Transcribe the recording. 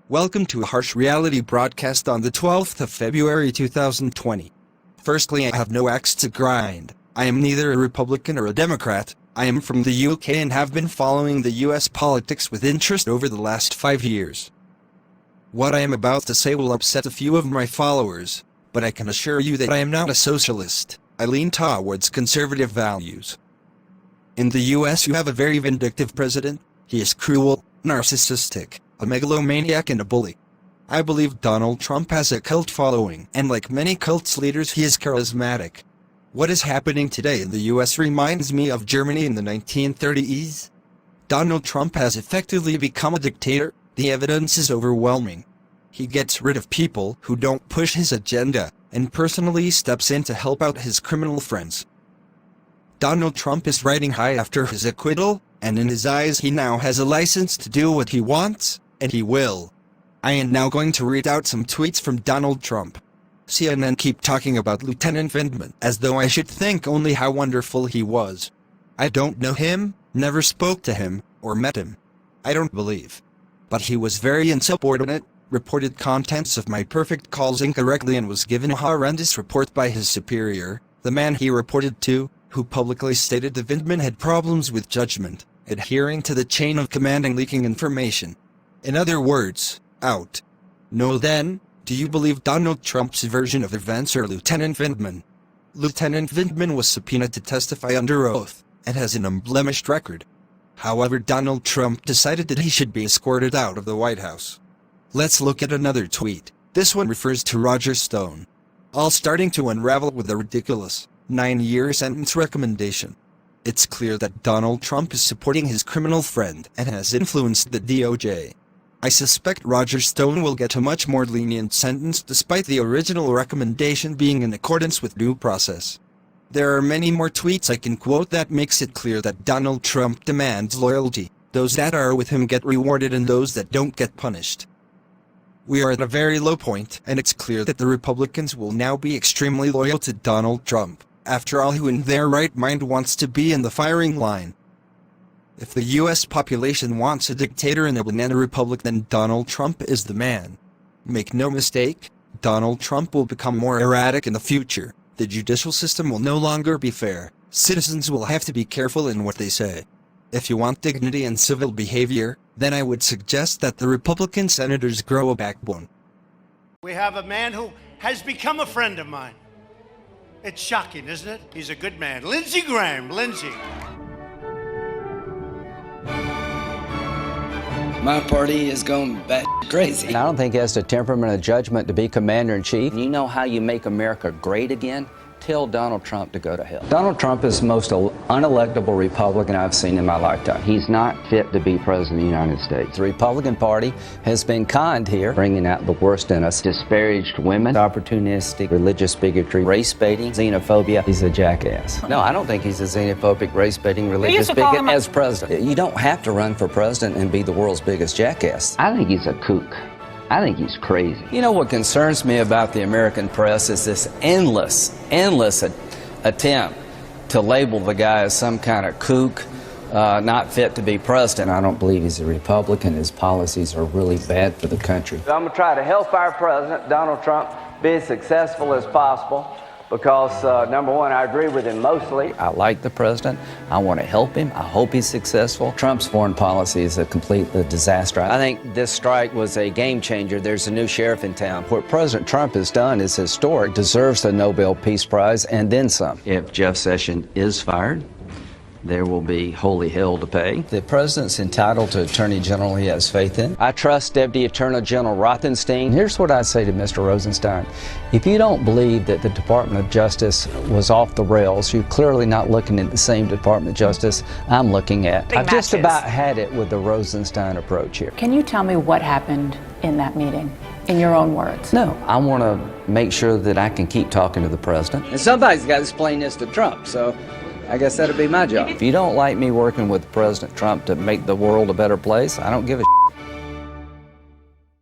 Welcome to a harsh reality broadcast on the 12th of February 2020. Firstly, I have no axe to grind. I am neither a Republican or a Democrat. I am from the UK and have been following the US politics with interest over the last 5 years. What I am about to say will upset a few of my followers, but I can assure you that I am not a socialist. I lean towards conservative values. In the US you have a very vindictive president. He is cruel, narcissistic, a megalomaniac and a bully. I believe Donald Trump has a cult following, and like many cults leaders he is charismatic. What is happening today in the US reminds me of Germany in the 1930s. Donald Trump has effectively become a dictator. The evidence is overwhelming. He gets rid of people who don't push his agenda, and personally steps in to help out his criminal friends. Donald Trump is riding high after his acquittal, and in his eyes he now has a license to do what he wants, and he will. I am now going to read out some tweets from Donald Trump. CNN keep talking about Lieutenant Vindman as though I should think only how wonderful he was. I don't know him, never spoke to him, or met him. I don't believe. But he was very insubordinate, reported contents of my perfect calls incorrectly and was given a horrendous report by his superior, the man he reported to, who publicly stated that Vindman had problems with judgment, adhering to the chain of command and leaking information. In other words, out. No then, do you believe Donald Trump's version of events or Lieutenant Vindman? Lieutenant Vindman was subpoenaed to testify under oath, and has an unblemished record. However, Donald Trump decided that he should be escorted out of the White House. Let's look at another tweet. This one refers to Roger Stone. All starting to unravel with a ridiculous 9-year sentence recommendation. It's clear that Donald Trump is supporting his criminal friend and has influenced the DOJ. I suspect Roger Stone will get a much more lenient sentence despite the original recommendation being in accordance with due process. There are many more tweets I can quote that makes it clear that Donald Trump demands loyalty. Those that are with him get rewarded and those that don't get punished. We are at a very low point, and it's clear that the Republicans will now be extremely loyal to Donald Trump. After all, who in their right mind wants to be in the firing line? If the US population wants a dictator and a banana republic, then Donald Trump is the man. Make no mistake, Donald Trump will become more erratic in the future. The judicial system will no longer be fair. Citizens will have to be careful in what they say. If you want dignity and civil behavior, then I would suggest that the Republican senators grow a backbone. We have a man who has become a friend of mine. It's shocking, isn't it? He's a good man. Lindsey Graham. Lindsey. My party is going bat crazy. And I don't think he has the temperament or judgment to be commander-in-chief. You know how you make America great again? Tell Donald Trump to go to hell. Donald Trump is the most unelectable Republican I've seen in my lifetime. He's not fit to be president of the United States. The Republican Party has been kind here, bringing out the worst in us. Disparaged women, opportunistic, religious bigotry, race baiting, xenophobia. He's a jackass. No, I don't think he's a xenophobic, race baiting, religious bigot as president. You don't have to run for president and be the world's biggest jackass. I think he's a kook. I think he's crazy. You know what concerns me about the American press is this endless attempt to label the guy as some kind of kook, not fit to be president. I don't believe he's a Republican. His policies are really bad for the country. I'm going to try to help our president, Donald Trump, be as successful as possible because, number one, I agree with him mostly. I like the president. I want to help him. I hope he's successful. Trump's foreign policy is a complete disaster. I think this strike was a game changer. There's a new sheriff in town. What President Trump has done is historic, deserves the Nobel Peace Prize, and then some. If Jeff Sessions is fired, there will be holy hell to pay. The president's entitled to Attorney General he has faith in. I trust Deputy Attorney General Rothenstein. Here's what I say to Mr. Rosenstein. If you don't believe that the Department of Justice was off the rails, you're clearly not looking at the same Department of Justice I'm looking at. I've just about had it with the Rosenstein approach here. Can you tell me what happened in that meeting, in your own words? No, I want to make sure that I can keep talking to the president. And somebody's got to explain this to Trump, so I guess that'll be my job. If you don't like me working with President Trump to make the world a better place, I don't give a